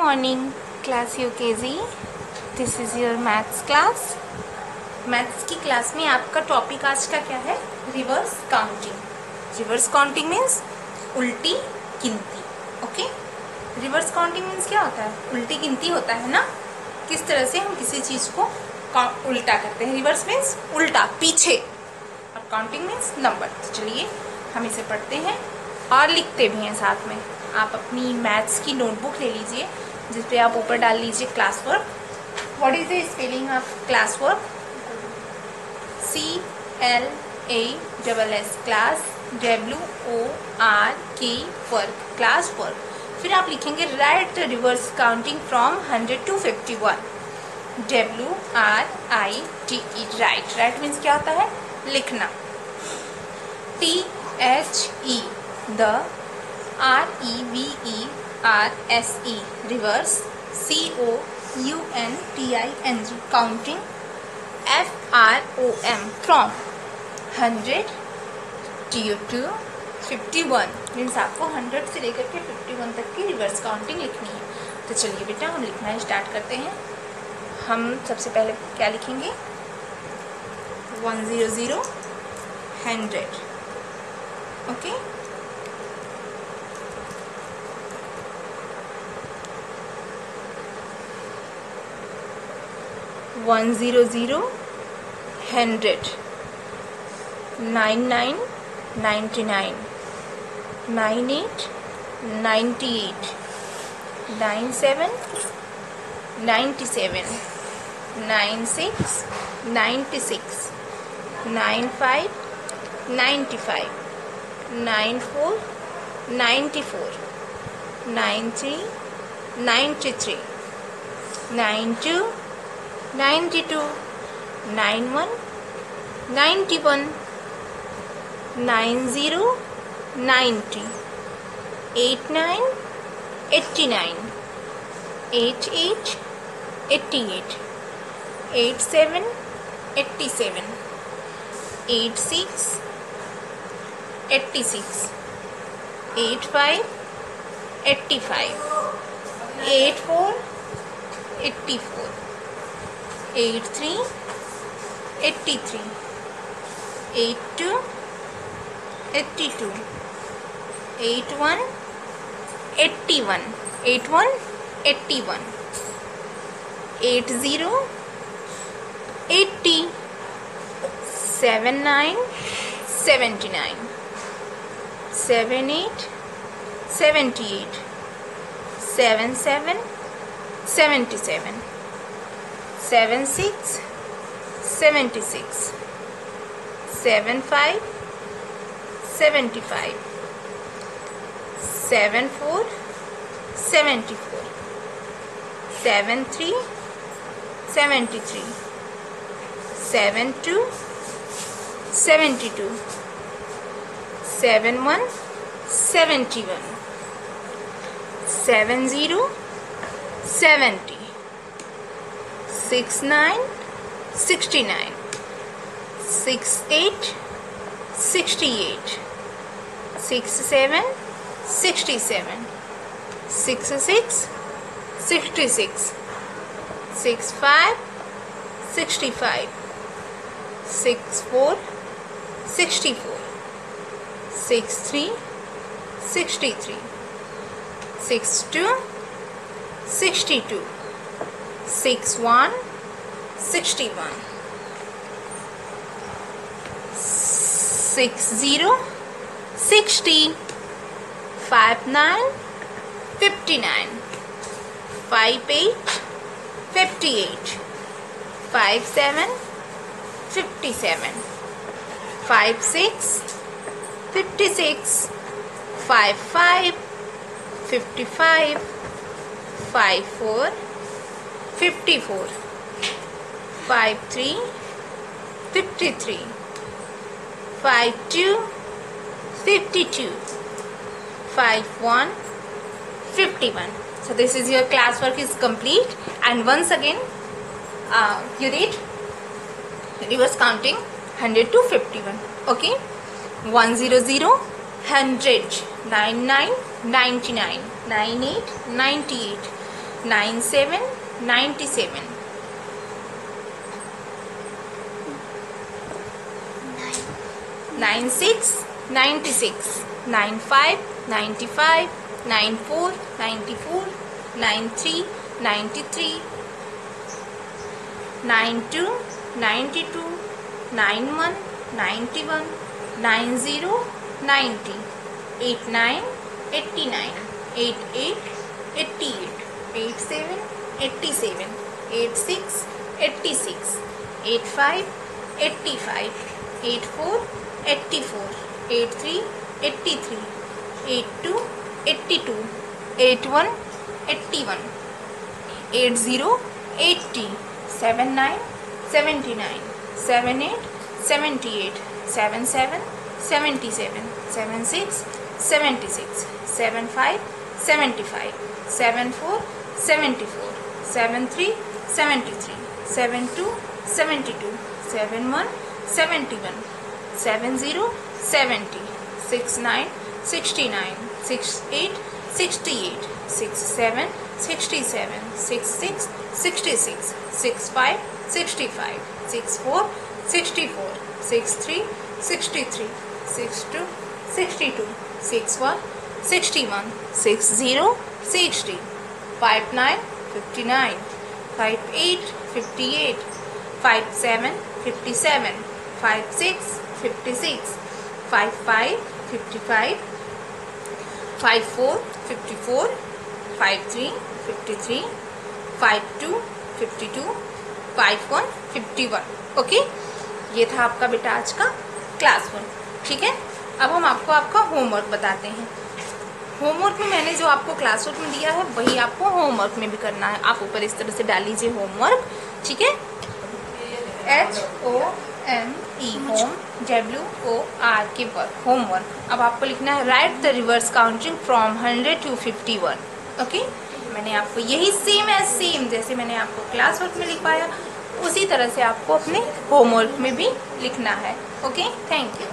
morning, class UKG. This is your maths class. Maths की class में आपका topic आज का क्या है? Reverse counting. Reverse counting means उल्टी गिनती. ओके, रिवर्स काउंटिंग मीन्स क्या होता है? उल्टी गिनती होता है ना. किस तरह से हम किसी चीज़ को उल्टा करते हैं. रिवर्स मीन्स उल्टा, पीछे, और काउंटिंग मीन्स नंबर. तो चलिए हम इसे पढ़ते हैं और लिखते भी हैं साथ में. आप अपनी मैथ्स की नोटबुक ले लीजिए जिस पे आप ऊपर डाल लीजिए class work. What is the spelling of class work? CLASS class, WORK work, class work. फिर आप लिखेंगे right reverse counting from 100 to 51. WRITE, right. Right means क्या होता है? लिखना. THE, the. REVERSE, reverse. COUNTING, counting. FROM, from 100 to 51 means आपको 100 से लेकर के 51 तक की रिवर्स काउंटिंग लिखनी है. तो चलिए बेटा हम लिखना स्टार्ट करते हैं. हम सबसे पहले क्या लिखेंगे? 100, 100. Okay, one zero zero 100, 99 99, 98 98, 97 97, 96 96, 95 95, 94 94, 93 93, 92 92, 91 91, 90 90, 89 89, 88 88, 87 87, 86 86, 85 85, 84 84, 83 83, 82 82, 81 81, 81 81, 80 80, 79 79, 78 78, 77 77, 76 76, 75 75, 74 74, 73 73, 72 72, 71 71, 70 70, 69 69, 68 68, 67 67, 66 66, 65 65, 64 64, 63 63, 62 62, 61 61, 60 60, 59 59, 58 58, 57 57, 56 56, 55 55, 54 54, 53 53, 52 52, 51 51. So this is your class work is complete, and once again you did reverse counting 100 to 51. Okay, 100 100, 99 99, 98 98, 97 97 96 96 95 95 94 94 93 93 92 92 91 91 90 90 89 89 88 88 87 87 86 86 85 85 84 84 83 83 82 82 81 81 80 80 79 79 78 78 77 77 76 76 75 75 74 74 73 73 72 72 71 71 70 70 69 69 68 68 67 67 66 66 65 65 64 64 63 63 62 62 61 61 60 60 59 59 58 58 57 57 56 56 55 55 54 54 53 53 52 52 51 51। Okay, ये था आपका बेटा आज का क्लास 1। ठीक है, अब हम आपको आपका होमवर्क बताते हैं। होमवर्क में मैंने जो आपको क्लास वर्क में दिया है वही आपको होमवर्क में भी करना है। आप ऊपर इस तरह से डाल लीजिए होमवर्क। ठीक है, HOME home, WORK work, homework. अब आपको लिखना है right the reverse counting from 100 to 51। Okay, मैंने आपको यही सेम जैसे मैंने आपको क्लास वर्क में लिखवाया उसी तरह से आपको अपने होमवर्क में भी लिखना है। Okay, thank you.